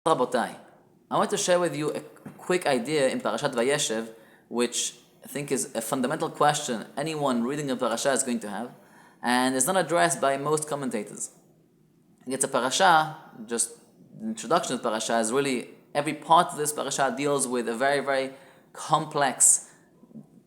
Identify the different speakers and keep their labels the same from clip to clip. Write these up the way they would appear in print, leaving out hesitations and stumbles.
Speaker 1: Rabotai, I want to share with you a quick idea in Parashat Vayeshev, which I think is a fundamental question anyone reading a parasha is going to have, and is not addressed by most commentators. It's a parasha, just the introduction of the parasha is really, every part of this parasha deals with a very, very complex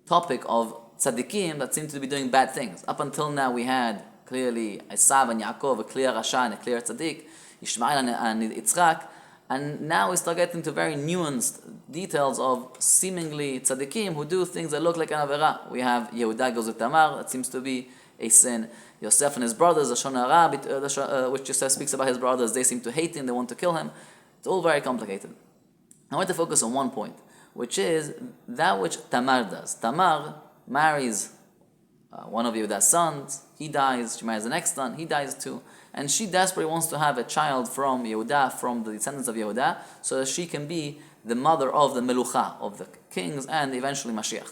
Speaker 1: topic of tzaddikim that seem to be doing bad things. Up until now we had clearly Esav and Yaakov, a clear rasha and a clear tzaddik, Ishmael and Yitzchak, and now we start getting to very nuanced details of seemingly tzaddikim who do things that look like an avera. We have Yehuda goes with Tamar, that seems to be a sin. Yosef and his brothers, Lashon Hara, which Yosef speaks about his brothers, they seem to hate him, they want to kill him. It's all very complicated. I want to focus on one point, which is that which Tamar does. Tamar marries one of Yehuda's sons, he dies, she marries the next son, he dies too. And she desperately wants to have a child from Yehuda, from the descendants of Yehuda, so that she can be the mother of the Melucha, of the kings, and eventually Mashiach.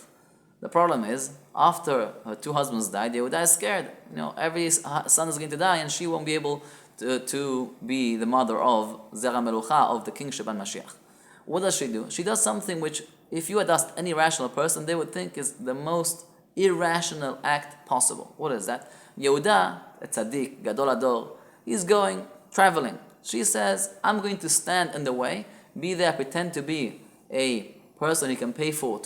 Speaker 1: The problem is, after her two husbands died, Yehuda is scared. Every son is going to die, and she won't be able to be the mother of Zera Melucha, of the kingship and Mashiach. What does she do? She does something which, if you had asked any rational person, they would think is the most irrational act possible. What is that? Yehuda, a tzaddik, gadol ador, he's going, traveling. She says, I'm going to stand in the way, be there, pretend to be a person he can pay for,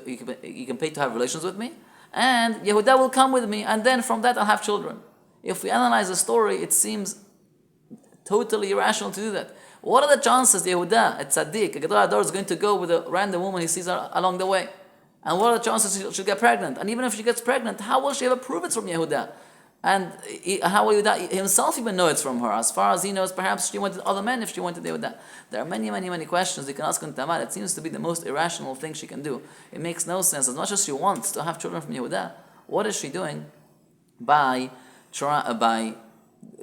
Speaker 1: he can pay to have relations with me, and Yehuda will come with me, and then from that I'll have children. If we analyze the story, it seems totally irrational to do that. What are the chances Yehuda, a tzaddik, a gadol ador, is going to go with a random woman he sees along the way? And what are the chances she'll get pregnant? And even if she gets pregnant, how will she ever prove it's from Yehuda? And how will Yehuda himself even know it's from her? As far as he knows, perhaps she wanted other men if she wanted Yehuda. There are many, many, many questions you can ask on Tamar. It seems to be the most irrational thing she can do. It makes no sense. As much as she wants to have children from Yehuda, what is she doing by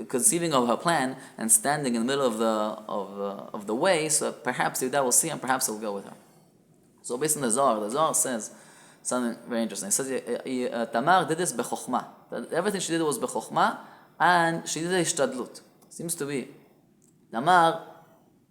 Speaker 1: conceiving of her plan and standing in the middle of the way, so that perhaps Yehuda will see and perhaps he'll go with her? So based on the Zohar says something very interesting. It says Tamar did this bechokhmah. Everything she did was bechokhmah, and she did a ishtadlut. Seems to be Tamar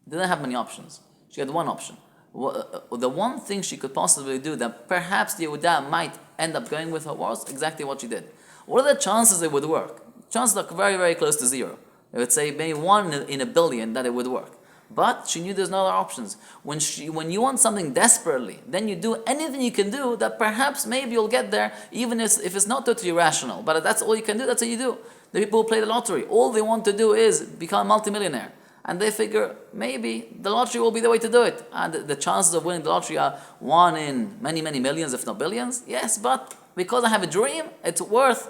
Speaker 1: didn't have many options. She had one option. The one thing she could possibly do that perhaps Yehuda might end up going with her was exactly what she did. What are the chances it would work? Chances are very, very close to zero. I would say maybe 1 in a billion that it would work. But she knew there's no other options. When you want something desperately, then you do anything you can do that perhaps maybe you'll get there, even if it's not totally rational. But that's all you can do, that's what you do. The people who play the lottery, all they want to do is become a multimillionaire. And they figure maybe the lottery will be the way to do it. And the chances of winning the lottery are 1 in many, many millions, if not billions. Yes, but because I have a dream, it's worth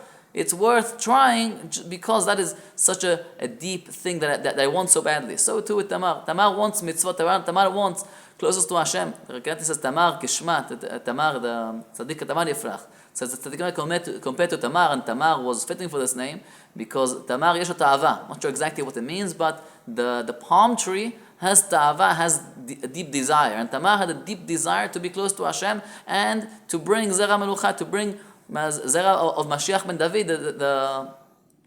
Speaker 1: trying, because that is such a deep thing that I want so badly. So too with Tamar. Tamar wants mitzvot. Tamar wants closest to Hashem. Rekati says Tamar kishmat. Tamar, the tzaddik Tamar yifrach. Says the tzaddik compared to Tamar, and Tamar was fitting for this name because Tamar yesh ta'ava. Not sure exactly what it means, but the palm tree has ta'ava, has a deep desire, and Tamar had a deep desire to be close to Hashem and to bring zera melucha, to bring Zera of Mashiach ben David, the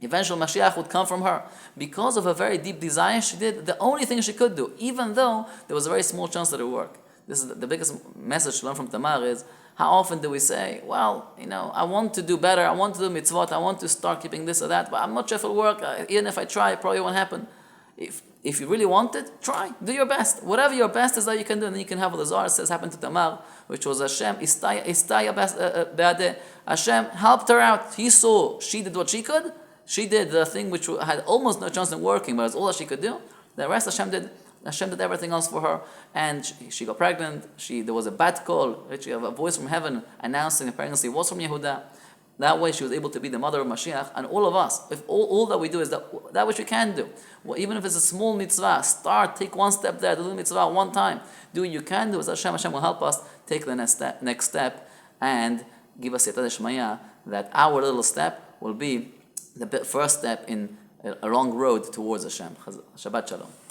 Speaker 1: eventual Mashiach would come from her. Because of a very deep desire, she did the only thing she could do, even though there was a very small chance that it would work. This is the biggest message to learn from Tamar is, how often do we say, well, I want to do better, I want to do mitzvot, I want to start keeping this or that, but I'm not sure if it'll work. Even if I try, it probably won't happen. If you really want it, try. Do your best. Whatever your best is that you can do. And then you can have what the Zohar says happened to Tamar, which was Hashem, Hashem helped her out. He saw she did what she could. She did the thing which had almost no chance in working, but it was all that she could do. The rest Hashem did. Hashem did everything else for her. And she got pregnant. There was a bat call. She had a voice from heaven announcing the pregnancy was from Yehuda. That way she was able to be the mother of Mashiach. And all of us, if all that we do is that which we can do. Well, even if it's a small mitzvah, take one step there, do the mitzvah one time. Do what you can do. As Hashem will help us take the next step and give us yatad shmaya that our little step will be the first step in a long road towards Hashem. Shabbat Shalom.